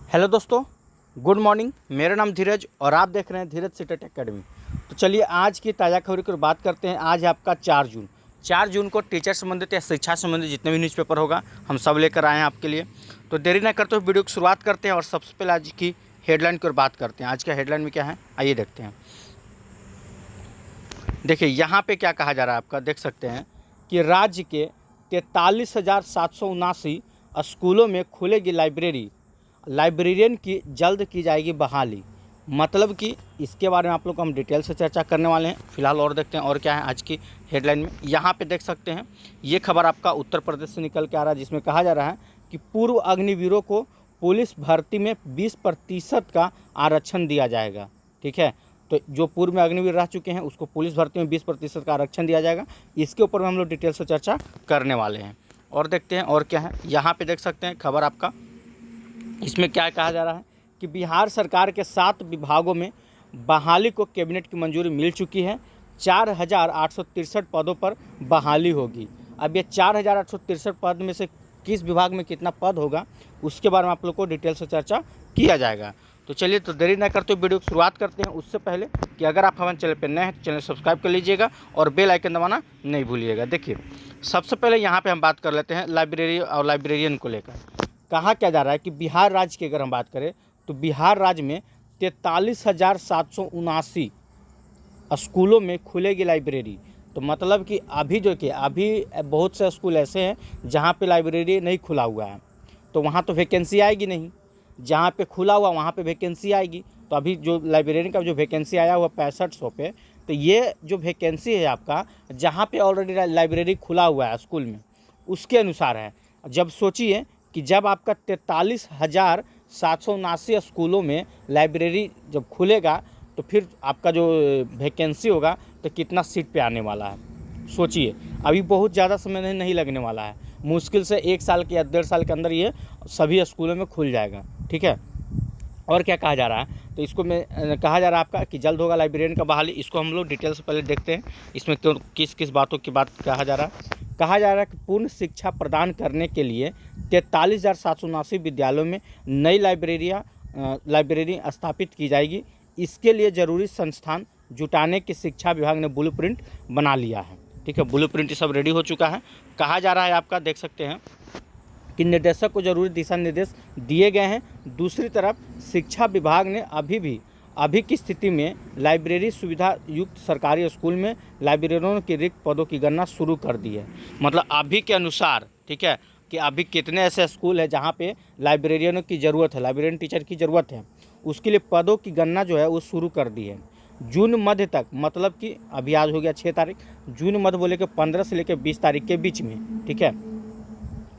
Hello दोस्तों, good morning. मेरा नाम धीरज और आप देख रहे हैं धीरज सीटेट एकेडमी। तो चलिए आज की ताज़ा खबरों की बात करते हैं। आज है आपका 4 जून को टीचर संबंधित या शिक्षा संबंधित जितने भी न्यूज़पेपर होगा हम सब लेकर आए हैं आपके लिए। तो देरी न करते हुए वीडियो की शुरुआत करते हैं और सबसे पहले आज की हेडलाइन की ओर बात करते हैं। आज का हेडलाइन में क्या है आइए देखते हैं। देखिए यहाँ पे क्या कहा जा रहा है, आपका देख सकते हैं कि राज्य के 43,779 स्कूलों में खुलेगी लाइब्रेरी, लाइब्रेरियन की जल्द की जाएगी बहाली। मतलब कि इसके बारे में आप लोग को हम डिटेल से चर्चा करने वाले हैं। फिलहाल और देखते हैं और क्या है आज की हेडलाइन में। यहाँ पे देख सकते हैं ये खबर आपका उत्तर प्रदेश से निकल के आ रहा है, जिसमें कहा जा रहा है कि पूर्व अग्निवीरों को पुलिस भर्ती में 20% का आरक्षण दिया जाएगा। ठीक है, तो जो पूर्व में अग्निवीर रह चुके हैं उसको पुलिस भर्ती में 20% का आरक्षण दिया जाएगा। इसके ऊपर में हम लोग डिटेल से चर्चा करने वाले हैं और देखते हैं और क्या है। यहाँ पे देख सकते हैं खबर आपका, इसमें क्या कहा जा रहा है कि बिहार सरकार के 7 विभागों में बहाली को कैबिनेट की मंजूरी मिल चुकी है। 4,863 पदों पर बहाली होगी। अब ये 4,863 पद में से किस विभाग में कितना पद होगा उसके बारे में आप लोग को डिटेल से चर्चा किया जाएगा। तो चलिए तो देरी न करते हुए वीडियो की शुरुआत करते हैं। उससे पहले कि अगर आप हमारे चैनल पर नए हैं तो चैनल सब्सक्राइब कर लीजिएगा और बेल आइकन दबाना नहीं भूलिएगा। देखिए सबसे पहले यहाँ पे हम बात कर लेते हैं लाइब्रेरी और लाइब्रेरियन को लेकर। कहा क्या जा रहा है कि बिहार राज्य की अगर हम बात करें तो बिहार राज्य में 43,779 स्कूलों में खुलेगी लाइब्रेरी। तो मतलब कि अभी जो कि अभी बहुत से स्कूल ऐसे हैं जहाँ पे लाइब्रेरी नहीं खुला हुआ है, तो वहाँ तो वैकेंसी आएगी नहीं। जहाँ पे खुला हुआ वहाँ पे वैकेंसी आएगी। तो अभी जो लाइब्रेरी का जो वैकेंसी आया हुआ 6500 पे, तो ये जो वैकेंसी है आपका जहाँ पे ऑलरेडी लाइब्रेरी खुला हुआ है स्कूल में, उसके अनुसार है। जब सोचिए कि जब आपका 43,779 स्कूलों में लाइब्रेरी जब खुलेगा तो फिर आपका जो वैकेंसी होगा तो कितना सीट पे आने वाला है सोचिए। अभी बहुत ज़्यादा समय नहीं लगने वाला है, मुश्किल से 1 साल के या 1.5 साल के अंदर ये सभी स्कूलों में खुल जाएगा। ठीक है, और क्या कहा जा रहा है तो इसको में कहा जा रहा है आपका कि जल्द होगा लाइब्रेरियन का बहाली। इसको हम लोग डिटेल से पहले देखते हैं इसमें क्यों किस किस बातों की बात कहा जा रहा है। कहा जा रहा है कि पूर्ण शिक्षा प्रदान करने के लिए 43,779 विद्यालयों में नई लाइब्रेरी स्थापित की जाएगी। इसके लिए ज़रूरी संस्थान जुटाने की शिक्षा विभाग ने ब्लूप्रिंट बना लिया है। ठीक है, ब्लूप्रिंट सब रेडी हो चुका है। कहा जा रहा है आपका देख सकते हैं कि निर्देशक को जरूरी दिशा निर्देश दिए गए हैं। दूसरी तरफ शिक्षा विभाग ने अभी की स्थिति में लाइब्रेरी सुविधा युक्त सरकारी स्कूल में लाइब्रेरियनों के रिक्त पदों की गणना शुरू कर दी है। मतलब अभी के अनुसार, ठीक है, कि अभी कितने ऐसे स्कूल है जहाँ पे लाइब्रेरियनों की ज़रूरत है, लाइब्रेरियन टीचर की ज़रूरत है, उसके लिए पदों की गणना जो है वो शुरू कर दी है। जून मध्य तक, मतलब कि अभी आज हो गया 6 तारीख, जून मध्य बोले कि 15 से लेकर 20 तारीख के बीच में, ठीक है,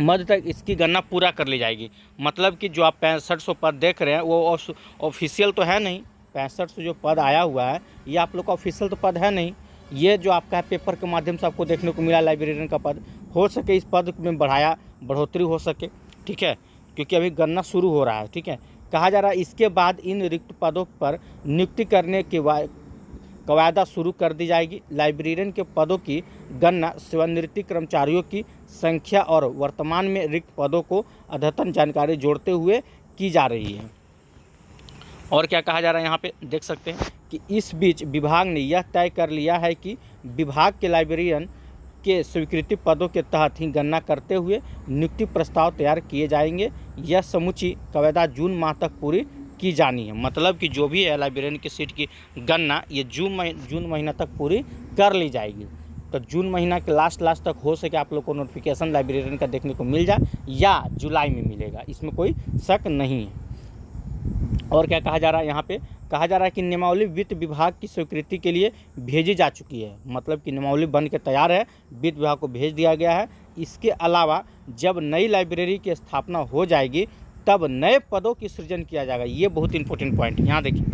मध्य तक इसकी गणना पूरा कर ली जाएगी। मतलब कि जो आप 6500 पद देख रहे हैं वो ऑफिशियल तो है नहीं। 6500 जो पद आया हुआ है ये आप लोग का ऑफिशियल तो पद है नहीं। ये जो आपका है पेपर के माध्यम से आपको देखने को मिला लाइब्रेरियन का पद, हो सके इस पद में बढ़ोतरी हो सके। ठीक है, क्योंकि अभी गणना शुरू हो रहा है। ठीक है, कहा जा रहा है इसके बाद इन रिक्त पदों पर नियुक्ति करने के कवायदा शुरू कर दी जाएगी। लाइब्रेरियन के पदों की गणना सेवानिवृत्त कर्मचारियों की संख्या और वर्तमान में रिक्त पदों को अद्यतन जानकारी जोड़ते हुए की जा रही है। और क्या कहा जा रहा है यहाँ पे देख सकते हैं कि इस बीच विभाग ने यह तय कर लिया है कि विभाग के लाइब्रेरियन के स्वीकृति पदों के तहत ही गणना करते हुए नियुक्ति प्रस्ताव तैयार किए जाएंगे। यह समूची कवायदा जून माह तक पूरी की जानी है। मतलब कि जो भी है लाइब्रेरियन की सीट की गणना ये जून महीना तक पूरी कर ली जाएगी। तो जून महीना के लास्ट तक हो सके आप लोग को नोटिफिकेशन लाइब्रेरियन का देखने को मिल जाए या जुलाई में मिलेगा, इसमें कोई शक नहीं है। और क्या कहा जा रहा है यहाँ पे, कहा जा रहा है कि नियमावली वित्त विभाग की स्वीकृति के लिए भेजी जा चुकी है। मतलब कि नियमावली बन के तैयार है, वित्त विभाग को भेज दिया गया है। इसके अलावा जब नई लाइब्रेरी की स्थापना हो जाएगी तब नए पदों की सृजन किया जाएगा। ये बहुत इंपॉर्टेंट पॉइंट यहाँ देखिए,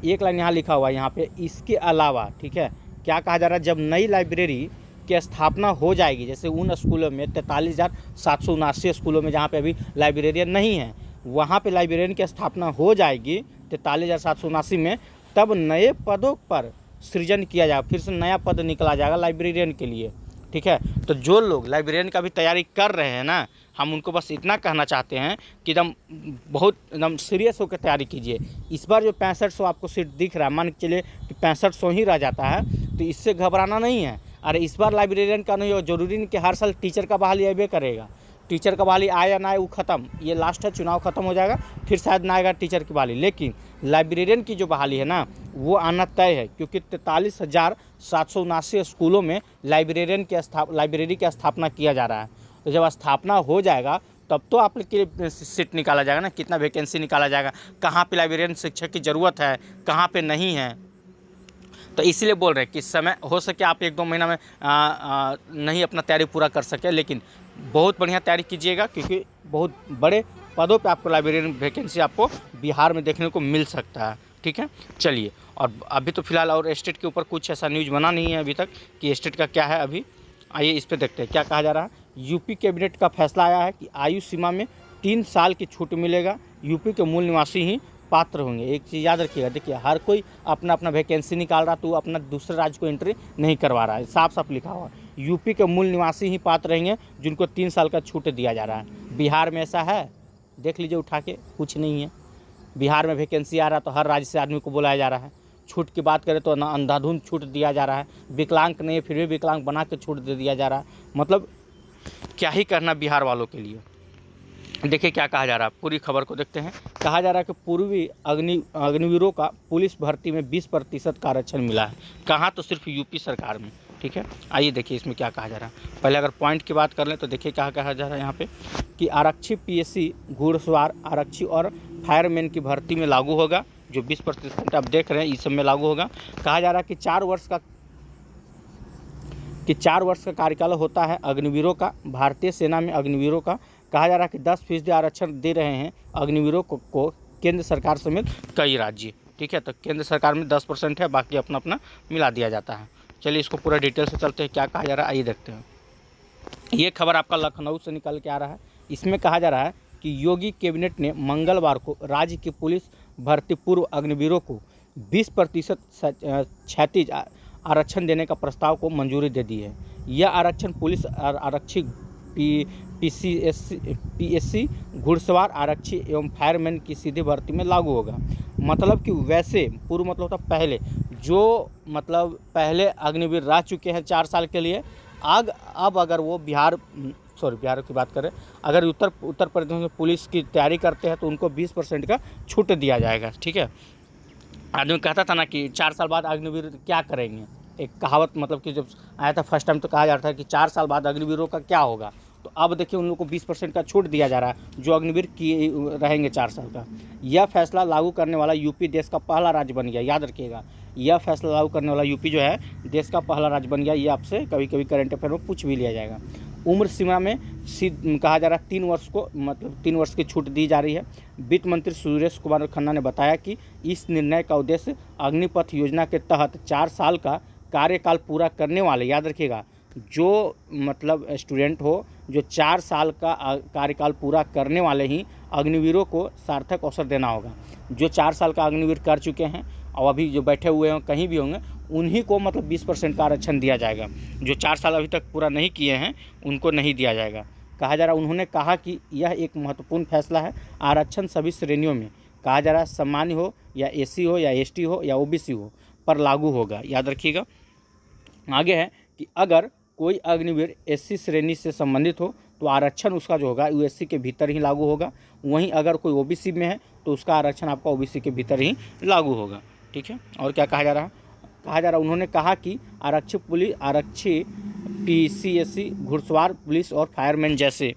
एक लाइन यहाँ लिखा हुआ है यहाँ पे, इसके अलावा। ठीक है, क्या कहा जा रहा है, जब नई लाइब्रेरी की स्थापना हो जाएगी, जैसे उन स्कूलों में 43,779 स्कूलों में जहाँ पे अभी लाइब्रेरियन नहीं है, वहाँ पे लाइब्रेरियन की स्थापना हो जाएगी 43,779 में, तब नए पदों पर सृजन किया जाएगा। फिर से नया पद निकला जाएगा लाइब्रेरियन के लिए। ठीक है। तो जो लोग लाइब्रेरियन का भी तैयारी कर रहे हैं ना, हम उनको बस इतना कहना चाहते हैं कि एकदम सीरियस होकर तैयारी कीजिए। इस बार जो 6500 आपको सीट दिख रहा है, मान के चलिए कि 6500 ही रह जाता है, तो इससे घबराना नहीं है। अरे इस बार लाइब्रेरियन का नहीं हो, जरूरी नहीं कि हर साल टीचर का बहाली आए करेगा। टीचर का बहाली आए या ना आए वो ख़त्म, ये लास्ट है, चुनाव ख़त्म हो जाएगा, फिर शायद ना आएगा टीचर की बहाली। लेकिन लाइब्रेरियन की जो बहाली है ना, वो आना तय है, क्योंकि 43,779 स्कूलों में लाइब्रेरी की स्थापना किया जा रहा है। तो जब स्थापना हो जाएगा तब तो आप के लिए सीट निकाला जाएगा ना, कितना वैकेंसी निकाला जाएगा, कहाँ पे लाइब्रेरियन शिक्षक की ज़रूरत है, कहाँ पे नहीं है। तो इसीलिए बोल रहे हैं कि समय हो सके आप 1-2 महीना में नहीं अपना तैयारी पूरा कर सके, लेकिन बहुत बढ़िया तैयारी कीजिएगा, क्योंकि बहुत बड़े पदों पे आपको लाइब्रेरियन वैकेंसी आपको बिहार में देखने को मिल सकता है। ठीक है, चलिए। और अभी तो फिलहाल और स्टेट के ऊपर कुछ ऐसा न्यूज़ बना नहीं है अभी तक कि स्टेट का क्या है। अभी आइए इस पर देखते हैं क्या कहा जा रहा है। यूपी कैबिनेट का फैसला आया है कि आयु सीमा में 3 साल की छूट मिलेगा, यूपी के मूल निवासी ही पात्र होंगे। एक चीज़ याद रखिएगा, देखिए हर कोई अपना अपना वैकेंसी निकाल रहा, तो वो अपना दूसरे राज्य को एंट्री नहीं करवा रहा है, साफ साफ लिखा हुआ है यूपी के मूल निवासी ही पात्र रहेंगे जिनको 3 साल का छूट दिया जा रहा है। बिहार में ऐसा है, देख लीजिए उठा के, कुछ नहीं है। बिहार में वैकेंसी आ रहा है तो हर राज्य से आदमी को बुलाया जा रहा है। छूट की बात करें तो अंधाधुंध छूट दिया जा रहा है, विकलांग नहीं है फिर भी विकलांग बना के छूट दे दिया जा रहा है। मतलब क्या ही करना बिहार वालों के लिए। देखिए क्या कहा जा रहा है, पूरी खबर को देखते हैं। कहा जा रहा है कि पूर्वी अग्निवीरों का पुलिस भर्ती में 20% का आरक्षण मिला है। कहाँ? तो सिर्फ यूपी सरकार में। ठीक है, आइए देखिए इसमें क्या कहा जा रहा है। पहले अगर पॉइंट की बात कर लें तो देखिए क्या कहा जा रहा है यहाँ पे कि आरक्षी पीएससी, घुड़सवार आरक्षी और फायरमैन की भर्ती में लागू होगा। जो 20% आप देख रहे हैं इस सब में लागू होगा। कहा जा रहा है कि 4 वर्ष का कार्यकाल होता है अग्निवीरों का। भारतीय सेना में अग्निवीरों का कहा जा रहा है कि 10% आरक्षण दे रहे हैं अग्निवीरों को केंद्र सरकार समेत कई राज्य। ठीक है, तो केंद्र सरकार में 10% है, बाकी अपना अपना मिला दिया जाता है। चलिए इसको पूरा डिटेल से चलते हैं, क्या कहा जा रहा है आइए देखते हैं। ये खबर आपका लखनऊ से निकल के आ रहा है। इसमें कहा जा रहा है कि योगी कैबिनेट ने मंगलवार को राज्य की पुलिस भर्ती पूर्व अग्निवीरों को 20% क्षैतिज आरक्षण देने का प्रस्ताव को मंजूरी दे दी है। यह आरक्षण पुलिस आरक्षी, पीएससी, घुड़सवार आरक्षी एवं फायरमैन की सीधी भर्ती में लागू होगा। मतलब कि वैसे पूर्व मतलब होता पहले, जो मतलब पहले अग्निवीर रह चुके हैं 4 साल के लिए, अब अगर वो बिहार की बात करें, अगर उत्तर प्रदेश में पुलिस की तैयारी करते हैं तो उनको 20% का छूट दिया जाएगा। ठीक है, आदमी कहता था ना कि 4 साल बाद अग्निवीर क्या करेंगे, एक कहावत मतलब कि जब आया था फर्स्ट टाइम तो कहा जा रहा था कि 4 साल बाद अग्निवीरों का क्या होगा। तो अब देखिए उन लोगों को 20% का छूट दिया जा रहा है जो अग्निवीर किए रहेंगे 4 साल का। यह फैसला लागू करने वाला यूपी देश का पहला राज्य बन गया। याद रखिएगा, यह फैसला लागू करने वाला यूपी जो है देश का पहला राज्य बन गया। ये आपसे कभी कभी करंट अफेयर में पूछ भी लिया जाएगा। उम्र सीमा में कहा जा रहा है 3 वर्ष को, मतलब 3 वर्ष की छूट दी जा रही है। वित्त मंत्री सुरेश कुमार खन्ना ने बताया कि इस निर्णय का उद्देश्य अग्निपथ योजना के तहत 4 साल का कार्यकाल पूरा करने वाले, याद रखिएगा, जो मतलब स्टूडेंट हो जो 4 साल का कार्यकाल पूरा करने वाले ही अग्निवीरों को सार्थक अवसर देना होगा। जो 4 साल का अग्निवीर कर चुके हैं और अभी जो बैठे हुए हैं कहीं भी होंगे, उन्हीं को मतलब 20% का आरक्षण दिया जाएगा। जो 4 साल अभी तक पूरा नहीं किए हैं उनको नहीं दिया जाएगा। कहा जा रहा है, उन्होंने कहा कि यह एक महत्वपूर्ण फैसला है। आरक्षण सभी श्रेणियों में, कहा जा रहा है, सामान्य हो या एसी हो या एसटी हो या ओबीसी हो, पर लागू होगा। याद रखिएगा। आगे है कि अगर कोई अग्निवीर एससी श्रेणी से संबंधित हो तो आरक्षण उसका जो होगा यूएससी के भीतर ही लागू होगा। वहीं अगर कोई ओबीसी में है तो उसका आरक्षण आपका ओबीसी के भीतर ही लागू होगा। ठीक है, और क्या कहा जा रहा है, उन्होंने कहा कि आरक्षी पीसीएससी, घुड़सवार पुलिस और फायरमैन जैसे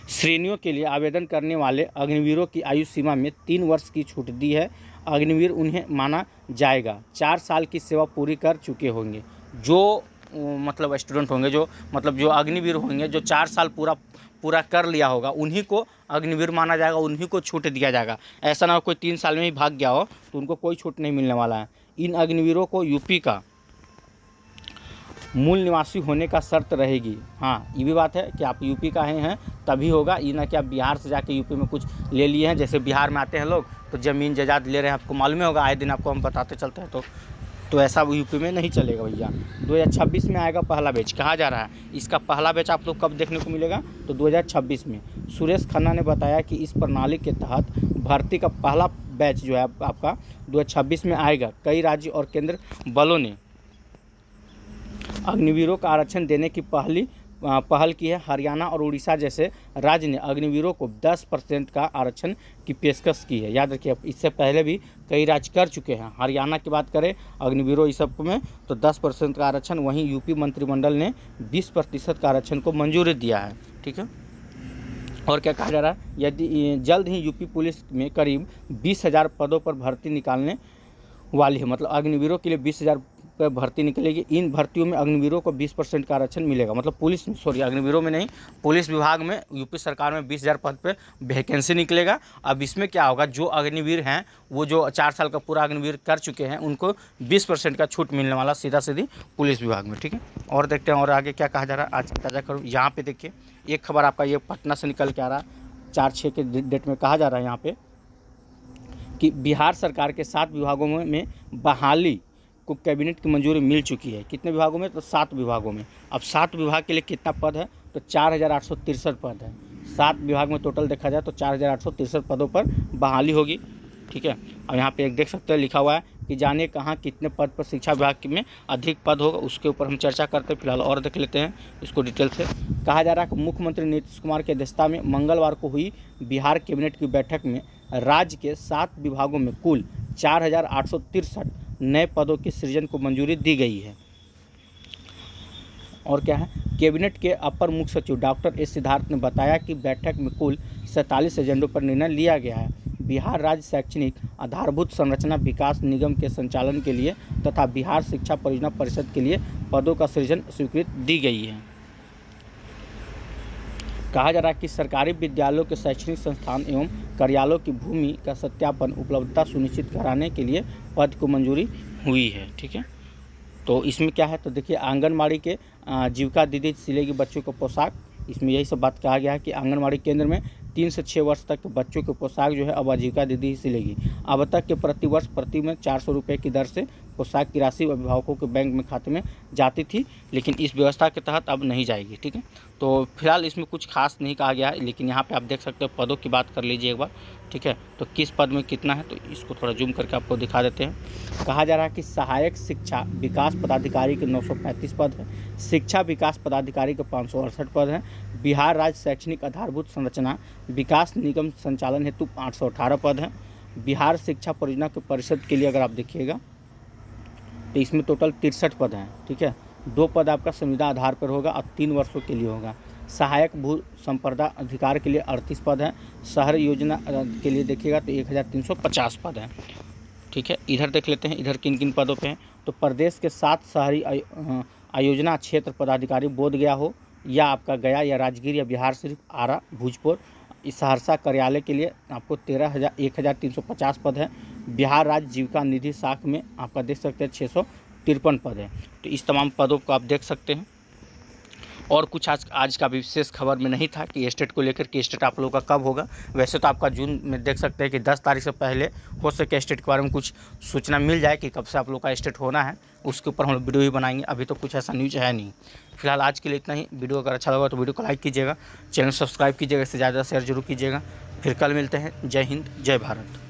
श्रेणियों के लिए आवेदन करने वाले अग्निवीरों की आयु सीमा में 3 वर्ष की छूट दी है। अग्निवीर उन्हें माना जाएगा 4 साल की सेवा पूरी कर चुके होंगे। जो मतलब स्टूडेंट होंगे, जो मतलब जो अग्निवीर होंगे, जो 4 साल पूरा कर लिया होगा, उन्हीं को अग्निवीर माना जाएगा, उन्हीं को छूट दिया जाएगा। ऐसा ना हो कोई 3 साल में ही भाग गया हो तो उनको कोई छूट नहीं मिलने वाला है। इन अग्निवीरों को यूपी का मूल निवासी होने का शर्त रहेगी। हाँ, ये भी बात है कि आप यूपी का हैं तभी होगा, ये ना कि आप बिहार से जाके यूपी में कुछ ले लिए हैं। जैसे बिहार में आते हैं लोग तो ज़मीन जायदाद ले रहे हैं, आपको मालूम होगा, आए दिन आपको हम बताते चलते हैं। तो तो ऐसा यूपी में नहीं चलेगा भैया। 2026 में आएगा पहला बैच। कहा जा रहा है इसका पहला बैच आप लोग कब देखने को मिलेगा, तो 2026 में। सुरेश खन्ना ने बताया कि इस प्रणाली के तहत भर्ती का पहला बैच जो है आपका 2026 में आएगा। कई राज्य और केंद्र बलों ने अग्निवीरों का आरक्षण देने की पहल की है। हरियाणा और उड़ीसा जैसे राज्य ने अग्निवीरों को 10% का आरक्षण की पेशकश की है। याद रखिए, इससे पहले भी कई राज्य कर चुके हैं। हरियाणा की बात करें अग्निवीरों इस सब में तो 10% का आरक्षण, वहीं यूपी मंत्रिमंडल ने 20% का आरक्षण को मंजूरी दिया है। ठीक है, और क्या कहा जा रहा है, यदि जल्द ही यूपी पुलिस में करीब 20,000 पदों पर भर्ती निकालने वाली है। मतलब अग्निवीरों के लिए 20,000 पर भर्ती निकलेगी। इन भर्तियों में अग्निवीरों को 20% का आरक्षण मिलेगा। मतलब पुलिस, सॉरी अग्निवीरों में नहीं, पुलिस विभाग में यूपी सरकार में 20,000 पद पे वैकेंसी निकलेगा। अब इसमें क्या होगा, जो अग्निवीर हैं वो जो 4 साल का पूरा अग्निवीर कर चुके हैं उनको 20% का छूट मिलने वाला सीधा सीधी पुलिस विभाग में। ठीक है, और देखते हैं और आगे क्या कहा जा रहा है। आज ताज़ा करूँ यहाँ पे देखिए, एक खबर आपका ये पटना से निकल के आ रहा है 4/6 के डेट में। कहा जा रहा है यहाँ पे कि बिहार सरकार के 7 विभागों में बहाली को कैबिनेट की मंजूरी मिल चुकी है। कितने विभागों में, तो 7 विभागों में। अब 7 विभाग के लिए कितना पद है, तो 4,863 पद है। 7 विभाग में टोटल देखा जाए तो 4,863 पदों पर बहाली होगी। ठीक है, और यहाँ पे एक देख सकते हैं लिखा हुआ है कि जाने कहाँ कितने पद पर शिक्षा विभाग में अधिक पद होगा, उसके ऊपर हम चर्चा करते हैं। फिलहाल और देख लेते हैं इसको डिटेल से। कहा जा रहा है कि मुख्यमंत्री नीतीश कुमार की अध्यक्षता में मंगलवार को हुई बिहार कैबिनेट की बैठक में राज्य के 7 विभागों में कुल 4,863 नए पदों के सृजन को मंजूरी दी गई है। और क्या है, कैबिनेट के अपर मुख्य सचिव डॉक्टर एस सिद्धार्थ ने बताया कि बैठक में कुल 47 एजेंडों पर निर्णय लिया गया है। बिहार राज्य शैक्षणिक आधारभूत संरचना विकास निगम के संचालन के लिए तथा बिहार शिक्षा परियोजना परिषद के लिए पदों का सृजन स्वीकृति दी गई है। कहा जा रहा है कि सरकारी विद्यालयों के शैक्षणिक संस्थान एवं कार्यालयों की भूमि का सत्यापन उपलब्धता सुनिश्चित कराने के लिए पद को मंजूरी हुई है। ठीक है, तो इसमें क्या है, तो देखिए आंगनबाड़ी के जीविका दीदी सिलेगी बच्चों को पोशाक। इसमें यही सब बात कहा गया है कि आंगनबाड़ी केंद्र में 3 से 6 वर्ष तक के बच्चों के पोशाक जो है अब आजीविका दीदी ही सिलेगी। अब तक के प्रतिवर्ष प्रति में 400 रुपये की दर से पोशाक की राशि अभिभावकों के बैंक में खाते में जाती थी, लेकिन इस व्यवस्था के तहत अब नहीं जाएगी। ठीक है, तो फिलहाल इसमें कुछ खास नहीं कहा गया है, लेकिन यहाँ पे आप देख सकते हो पदों की बात कर लीजिए एक बार। ठीक है, तो किस पद में कितना है, तो इसको थोड़ा जूम करके आपको दिखा देते हैं। कहा जा रहा है कि सहायक शिक्षा विकास पदाधिकारी के 935 पद हैं, शिक्षा विकास पदाधिकारी के 568 पद हैं। बिहार राज्य शैक्षणिक आधारभूत संरचना विकास निगम संचालन हेतु 818 पद हैं। बिहार शिक्षा परियोजना के परिषद के लिए अगर आप देखिएगा तो इसमें टोटल 63 पद हैं। ठीक है, 2 पद आपका संविदा आधार पर होगा और 3 वर्षों के लिए होगा। सहायक भू संपदा अधिकार के लिए 38 पद हैं। शहर योजना के लिए देखिएगा तो 1,350 पद हैं। ठीक है, इधर देख लेते हैं इधर किन किन पदों पे हैं। तो प्रदेश के 7 शहरी आयोजना क्षेत्र पदाधिकारी बोधगया हो या आपका गया या राजगीर या बिहार शरीफ, आरा, भोजपुर, सहरसा कार्यालय के लिए आपको 1,350 पद है। बिहार राज्य जीविका निधि शाख में आपका देख सकते हैं 653 पद है। तो इस तमाम पदों को आप देख सकते हैं। और कुछ आज का विशेष खबर में नहीं था कि स्टेट को लेकर कि स्टेट आप लोगों का कब होगा। वैसे तो आपका जून में देख सकते हैं कि 10 तारीख से पहले हो सके स्टेट के बारे में कुछ सूचना मिल जाए कि कब से आप लोग का स्टेट होना है, उसके ऊपर हम लोग वीडियो ही बनाएंगे। अभी तो कुछ ऐसा न्यूज़ है नहीं। फिलहाल आज के लिए इतना ही। वीडियो अगर अच्छा लगा तो वीडियो को लाइक कीजिएगा, चैनल सब्सक्राइब कीजिएगा, इससे ज़्यादा शेयर जरूर कीजिएगा। फिर कल मिलते हैं। जय हिंद, जय भारत।